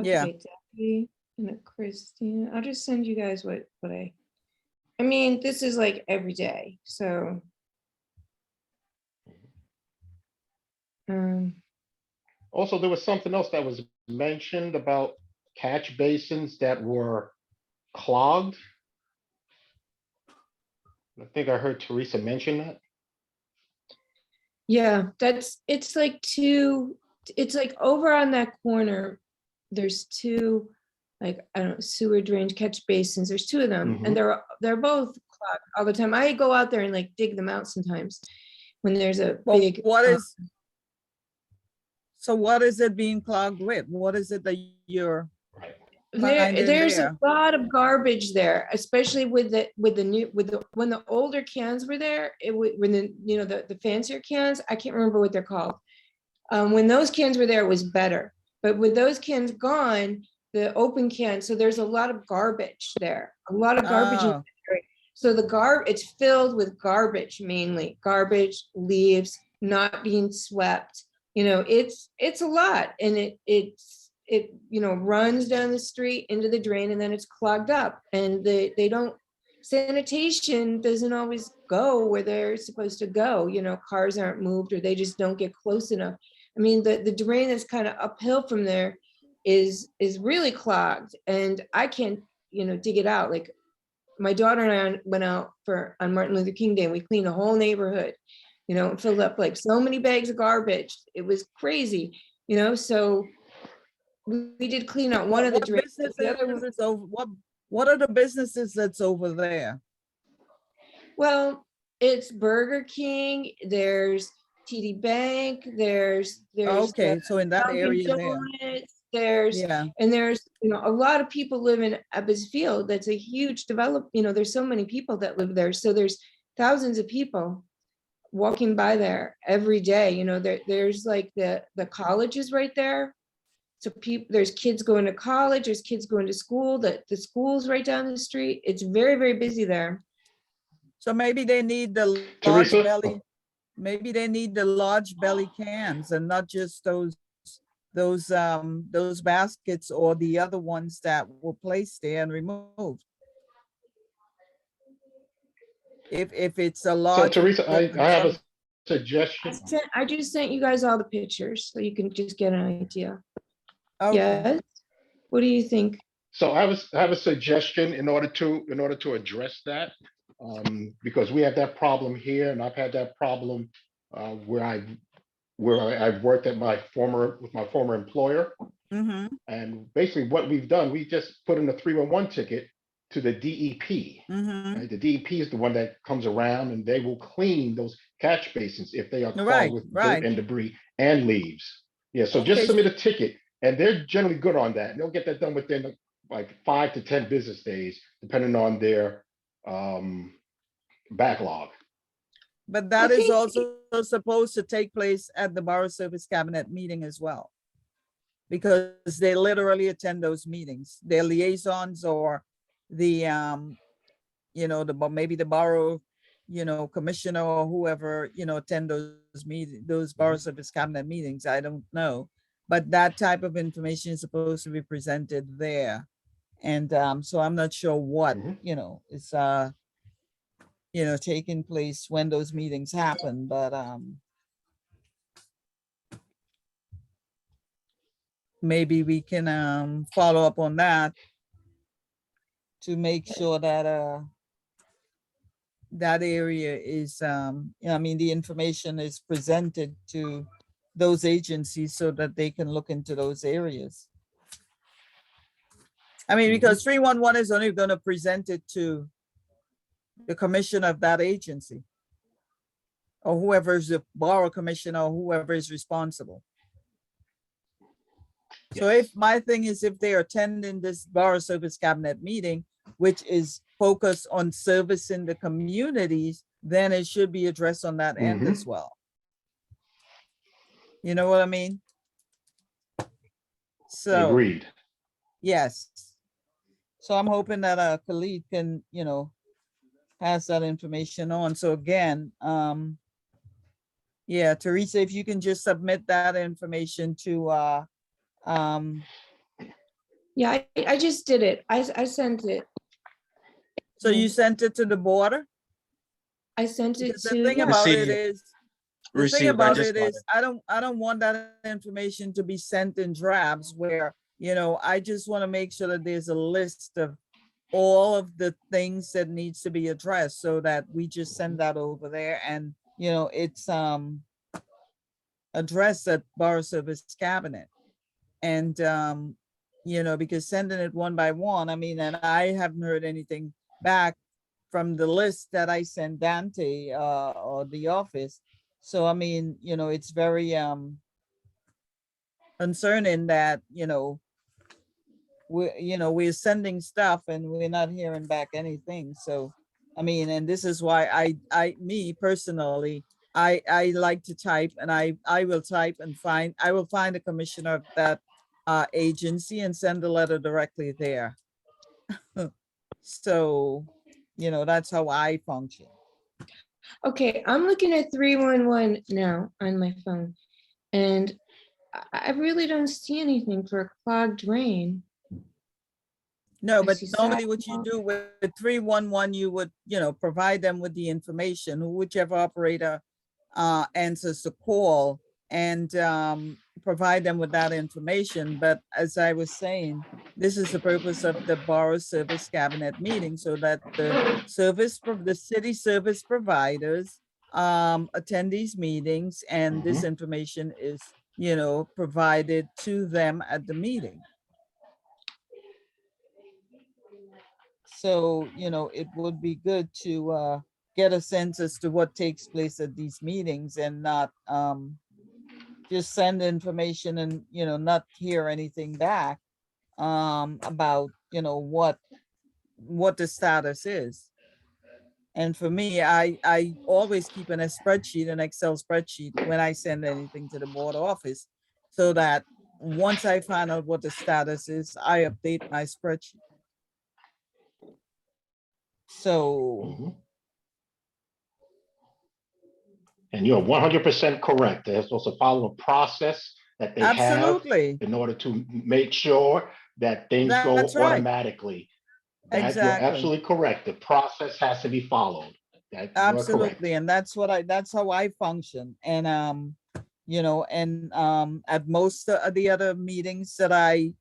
Yeah. Okay, Debbie and Christina. I'll just send you guys what I mean, this is like every day, so. Also, there was something else that was mentioned about catch basins that were clogged. I think I heard Teresa mention that. Yeah, it's like over on that corner, there's two, like, I don't know, sewer drain catch basins, there's two of them, and they're both clogged all the time. I go out there and like dig them out sometimes when there's a Well, big. so what is it being clogged with? What is it that you're Right. finding There's there? a lot of garbage there, especially when the older cans were there, when the fancier cans, I can't remember what they're called. When those cans were there, it was better, but with those cans gone, the open cans, so there's a lot of garbage there, a lot of garbage. Oh, So it's filled with garbage, mainly garbage, leaves, not being swept. It's a lot, and it runs down the street into the drain, and then it's clogged up, and they don't, sanitation doesn't always go where they're supposed to go. Cars aren't moved, or they just don't get close enough. I mean, the drain that's kind of uphill from there is really clogged, and I can't dig it out. Like, my daughter and I went out on Martin Luther King Day, and we cleaned the whole neighborhood, and filled up like so many bags of garbage. It was crazy, so we did clean out one of the drains. The other one, businesses is over, what are the businesses that's over there? well, it's Burger King, there's TD Bank, there's Okay, so in that Dunkin' area there, Donuts, there's yeah. there's a lot of people live in Ebbets Field. That's a huge there's so many people that live there, so there's thousands of people walking by there every day, you know, there's like the college is right there. So people, there's kids going to college, there's kids going to school, the school's right down the street. It's very, very busy there. So maybe they need the large Teresa? belly, maybe they need the large belly cans and not just those baskets or the other ones that were placed there and removed. If it's a So large. Teresa, I have a some- suggestion. I just sent you guys all the pictures so you can just get an idea. Okay. Yes? What do you think? So I have a suggestion in order to address that. Because we have that problem here and I've had that problem where I've worked at with my former employer. Mhm, And basically what we've done, we just put in a 311 ticket to the DEP. mhm. Right? The DEP is the one that comes around and they will clean those catch basins if they are Right, clogged with right. dirt and debris and leaves. Yeah, so just Okay. submit a ticket and they're generally good on that. And they'll get that done within like 5 to 10 business days, depending on their backlog. But that is Okay. also supposed to take place at the Borough Service Cabinet meeting as well. Because they literally attend those meetings, their liaisons or the, you know, maybe the borough, you know, commissioner or whoever, you know, attend those meetings, those Borough Service Cabinet meetings, I don't know. But that type of information is supposed to be presented there. And so I'm not sure what, Mhm. you know, is you know, taking place when those meetings happen, but maybe we can follow up on that to make sure that that area is you know, I mean, the information is presented to those agencies so that they can look into those areas. I mean, Mhm. because 311 is only going to present it to the commissioner of that agency or whoever is the borough commissioner or whoever is responsible. So Yes. if my thing is, if they're attending this Borough Service Cabinet meeting, which is focused on servicing the communities, then it should be addressed on that end Mhm. as well. You know what I mean? So, Agreed. yes. So I'm hoping that Khalid can, you know, pass that information on. So again, yeah, Teresa, if you can just submit that information to Yeah, I just did it. I sent it. so you Yeah. sent it to the border? I sent it Because the to, thing yeah. about it Received. is, the thing Received, I about just it got is, I don't want that information to be sent in drafts where, you know, I just want to make sure that there's a list of all of the things that needs to be addressed so that we just send that over there and, you know, it's addressed at Borough Service Cabinet. And you know, because sending it one by one, I mean, and I haven't heard anything back from the list that I sent Dante or the office. So I mean, you know, it's very concerning that, you know, we're sending stuff and we're not hearing back anything. So I mean, and this is why me personally, I like to type and I will type and I will find the commissioner of that agency and send the letter directly there. So, you know, that's how I function. Okay, I'm looking at 311 now on my phone. And I really don't see anything for a clogged drain. No, I but see normally what you sidewalk. do with 311, you would, you know, provide them with the information, whichever operator answers the call and provide them with that information. But as I was saying, this is the purpose of the Borough Service Cabinet meeting so that the city service providers attend these meetings and this information is, you know, provided to them at the meeting. So, you know, it would be good to get a sense as to what takes place at these meetings and not just send information and, you know, not hear anything back about, you know, what the status is. And for me, I always keep in a spreadsheet, an Excel spreadsheet, when I send anything to the board office, so that once I find out what the status is, I update my spreadsheet. So, Mhm. And you're 100% correct. They're supposed to follow a process that they have absolutely, in order to make sure that things go that's right, automatically. That you're exactly. absolutely correct. The process has to be followed. That you are correct. Absolutely, and that's how I function. And you know, and at most of the other meetings that I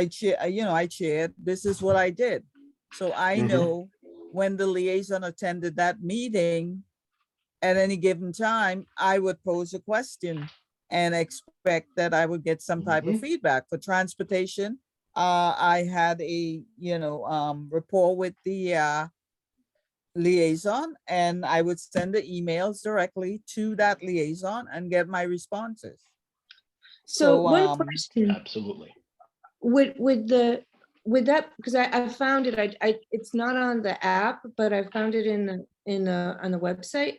chair, I chaired, this is what I did. So I Mhm. know when the liaison attended that meeting, at any given time, I would pose a question and expect that I would get some type of Mhm. feedback. For transportation, I had a, rapport with the liaison, and I would send the emails directly to that liaison and get my responses. So So, one question, Absolutely. would that, because I found it, it's not on the app, but I found it on the website.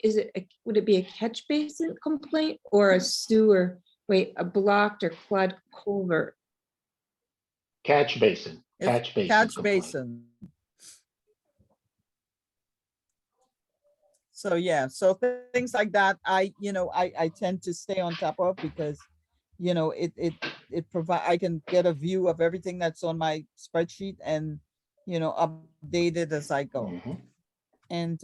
Would it be a catch basin complaint or a sewer, a blocked or clogged culvert? Catch basin. it's Catch basin catch complaint. basin. So yeah, so things like that, I tend to stay on top of, because, it provide, I can get a view of everything that's on my spreadsheet and, update it as I go. Mhm. And,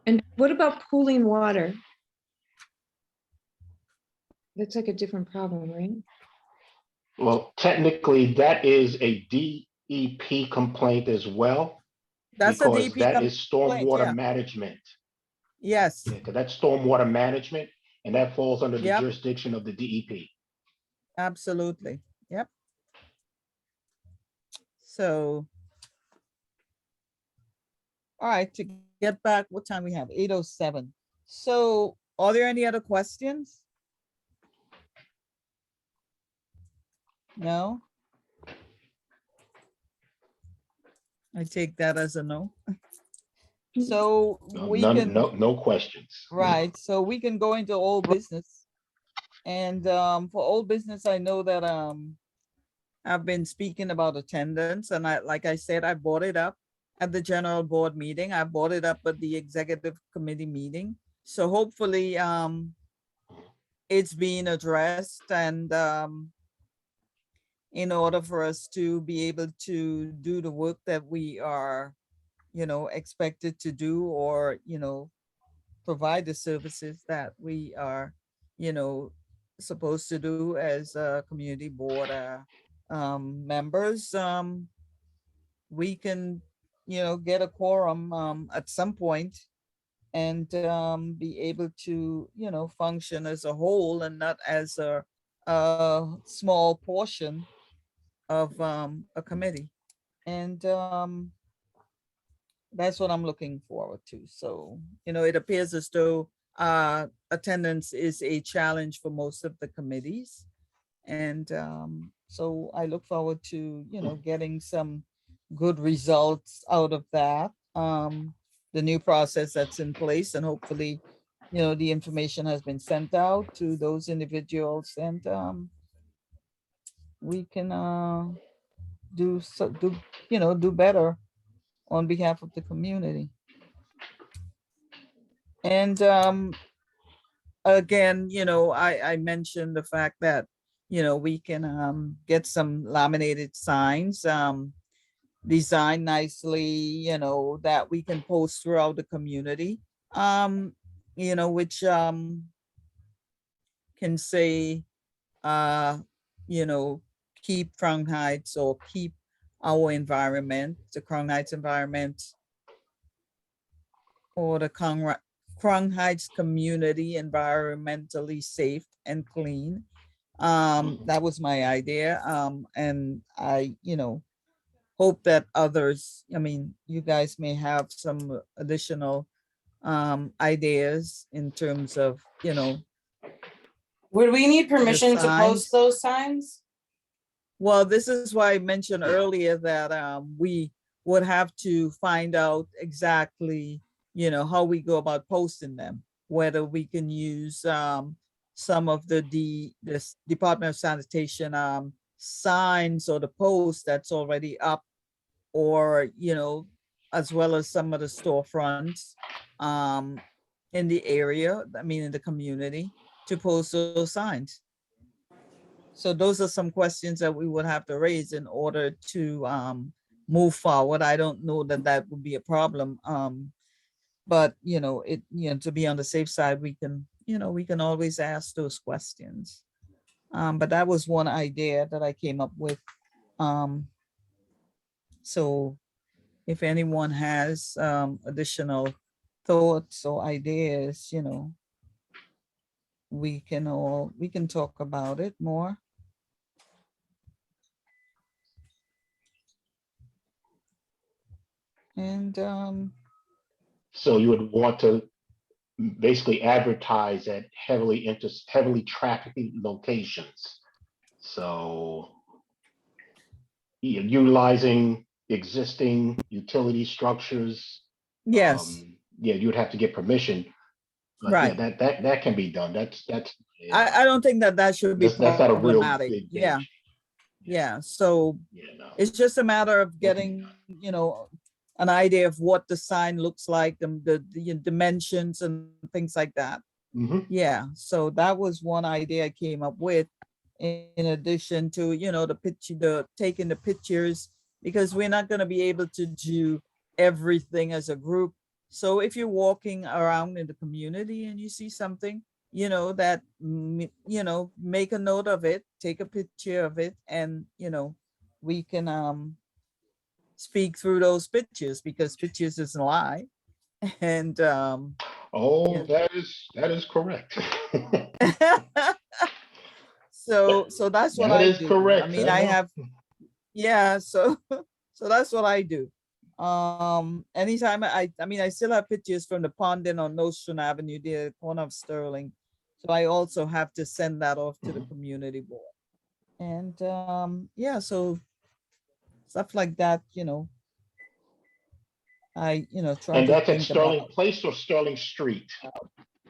And what about pooling water? That's like a different problem, right? Well, technically, that is a DEP complaint as well, that's a because DP that is complaint, stormwater yeah, management. yes, Yeah, because that's stormwater management, and that falls under the yep, jurisdiction of the DEP. absolutely, yep. So, all right, to get back, what time we have? 8:07. So are there any other questions? No? I take that as a no. So we None, can, no questions. right, so we can go into old business. And for old business, I know that I've been speaking about attendance, and like I said, I brought it up at the general board meeting. I brought it up at the executive committee meeting. So hopefully it's being addressed, and in order for us to be able to do the work that we are, expected to do, or, provide the services that we are, you know, supposed to do as community board members, we can, get a quorum at some point, and be able to, function as a whole and not as a small portion of a committee. And that's what I'm looking forward to. So, it appears as though attendance is a challenge for most of the committees. And so I look forward to, getting some good results out of that. The new process that's in place, and hopefully, the information has been sent out to those individuals, and we can do better on behalf of the community. And again, I mentioned the fact that, we can get some laminated signs designed nicely, that we can post throughout the community, which can say, uh, you know, keep Crown Heights, or keep our environment, the Crown Heights environment, or the Crown Heights community environmentally safe and clean. That was my idea. And I, hope that others, you guys may have some additional ideas in terms of, Would we need the permission to post signs. those signs? Well, this is why I mentioned earlier that we would have to find out exactly, how we go about posting them, whether we can use some of this Department of Sanitation signs or the post that's already up, or, as well as some of the storefronts in the area, I mean, in the community, to post those signs. So those are some questions that we would have to raise in order to move forward. I don't know that that would be a problem. But to be on the safe side, we can always ask those questions. But that was one idea that I came up with. So if anyone has additional thoughts or ideas, we can talk about it more. And So you would want to basically advertise at heavily trafficked locations. So utilizing existing utility structures. yes, Yeah, you would have to get permission. But yeah, right. that can be done. That's I don't think that should be that's not a real problematic. big Yeah, issue. yeah. So Yeah, no. it's just a matter of getting, an idea of what the sign looks like, the dimensions and things like that. Mhm. Yeah, so that was one idea I came up with, in addition to, the taking the pictures, because we're not gonna be able to do everything as a group. So if you're walking around in the community and you see something, that, make a note of it, take a picture of it, and, we can speak through those pictures, because pictures is a lie. And Oh, yeah. that is correct. So that's what That I is do. I correct. mean, I I know. have, yeah, so so that's what I do. Anytime I mean, I still have pictures from the ponding on Nostrand Avenue, the corner of Sterling. So I also have to send that off to the Mhm. community board. And yeah, so stuff like that, I try And to that's at think Sterling about. Place or Sterling Street?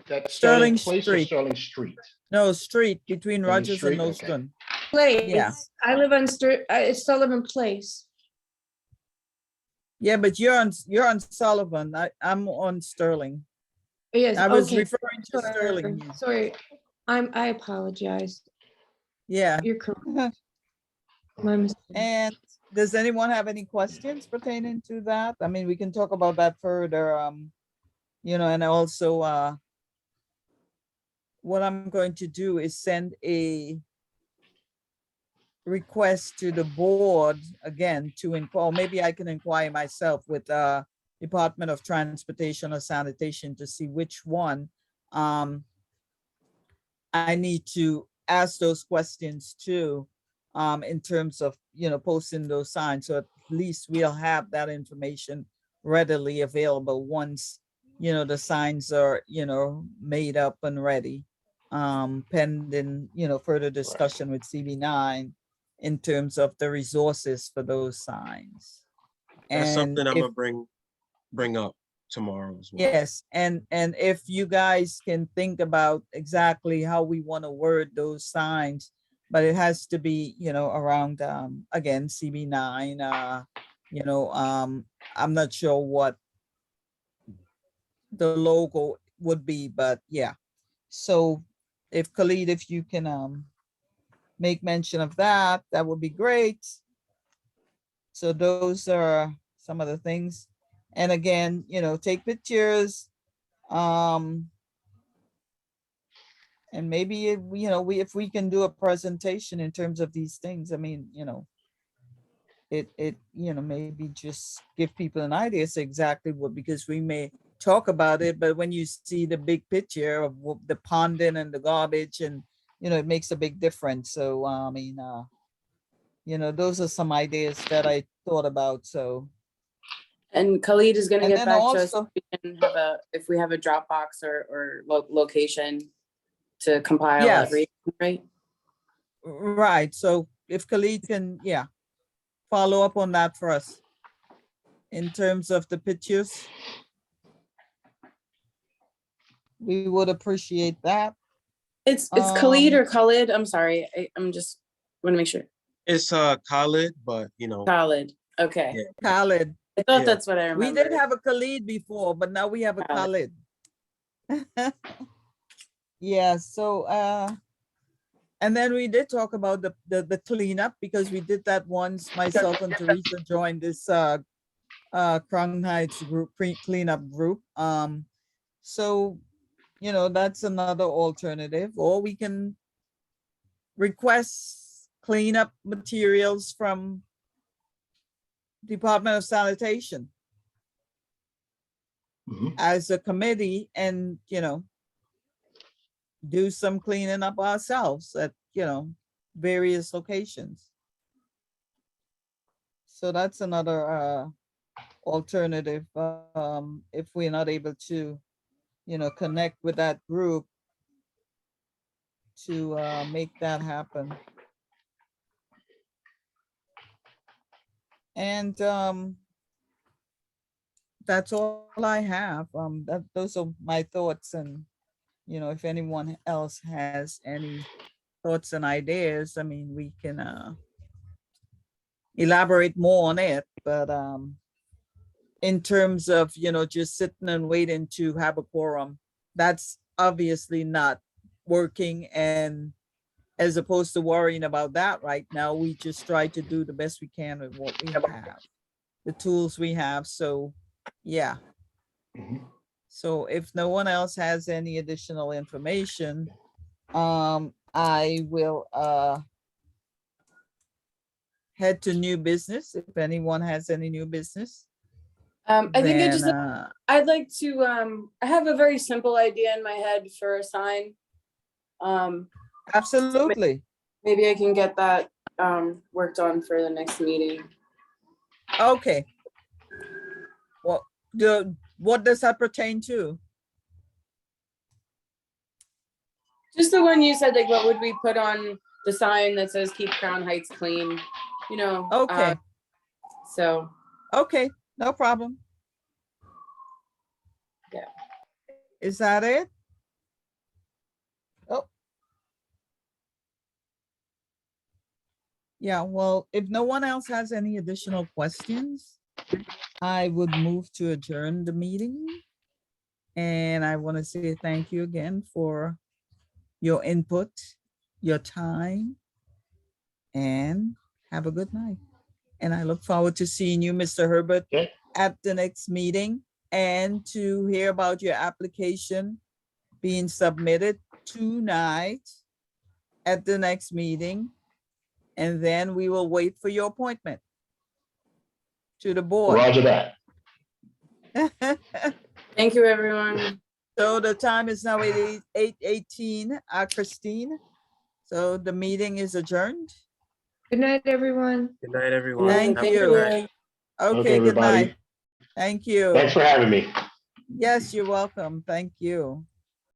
That's Sterling Sterling Place or Street, Sterling Street? no, street between Sterling Rogers and Street, okay. Nostrand. Yeah. Place. I live on it's Sullivan Place. Yeah, but you're on Sullivan. I'm on Sterling. Yes, I was okay. referring to Sterling. here. Sorry, I apologize. Yeah. You're correct. My mistake. And does anyone have any questions pertaining to that? I mean, we can talk about that further, and also, what I'm going to do is send a request to the board again to inquire. Maybe I can inquire myself with Department of Transportation or Sanitation to see which one I need to ask those questions too, in terms of, posting those signs. So at least we'll have that information readily available once, the signs are, made up and ready, pending, further discussion with CB9 in terms of the resources for those signs. That's And something I'm if, gonna bring up tomorrow as well. yes, and if you guys can think about exactly how we want to word those signs, but it has to be, around, again, CB9, I'm not sure what the logo would be, but yeah. So if Khalid, if you can make mention of that, that would be great. So those are some of the things. And again, take pictures. And maybe, if we can do a presentation in terms of these things, I mean, maybe just give people an idea, it's exactly what, because we may talk about it, but when you see the big picture of the ponding and the garbage, and, it makes a big difference. So, I mean, those are some ideas that I thought about, so. And Khalid is gonna And get then back to us. also, If we have a Dropbox or location to compile Yes. everything, right? right, so if Khalid can, yeah, follow up on that for us in terms of the pictures. We would appreciate that. It's Khalid Um, or Khalid? I'm sorry. I'm just want to make sure. It's Khalid, but you know, Khalid. Okay. Yeah. Khalid. I thought Yeah. that's what I remember. We did have a Khalid before, but now we have a Khalid. Yeah, so and then we did talk about the cleanup because we did that once. Myself and Teresa joined this Crown Heights group cleanup group. So you know, that's another alternative, or we can request cleanup materials from Department of Sanitation Mhm. as a committee and, you know, do some cleaning up ourselves at, you know, various locations. So that's another alternative if we're not able to, you know, connect with that group to make that happen. And that's all I have. Those are my thoughts, and you know, if anyone else has any thoughts and ideas, I mean, we can elaborate more on it. But in terms of, you know, just sitting and waiting to have a quorum, that's obviously not working. And as opposed to worrying about that right now, we just try to do the best we can with what we have, the tools we have. So yeah. Mhm. So if no one else has any additional information, I will head to new business. If anyone has any new business, I think I then just I'd like to I have a very simple idea in my head for a sign. absolutely. Maybe I can get that worked on for the next meeting. Okay. Well, what does that pertain to? Just the one you said, like, what would we put on the sign that says keep Crown Heights clean? You know. Okay. So Okay, no problem. Yeah. Is that it? Oh. Yeah, well, if no one else has any additional questions, I would move to adjourn the meeting. And I want to say thank you again for your input, your time, and have a good night. And I look forward to seeing you, Mr. Herbert, Okay. at the next meeting and to hear about your application being submitted tonight at the next meeting. And then we will wait for your appointment to the board. Roger that. thank you, everyone. So the time is now 8:18, Christine. So the meeting is adjourned. Good night, everyone. good night, everyone. Thank Have a you. good night. Okay, good everybody. night. Thank you. Thanks for having me. Yes, you're welcome. Thank you.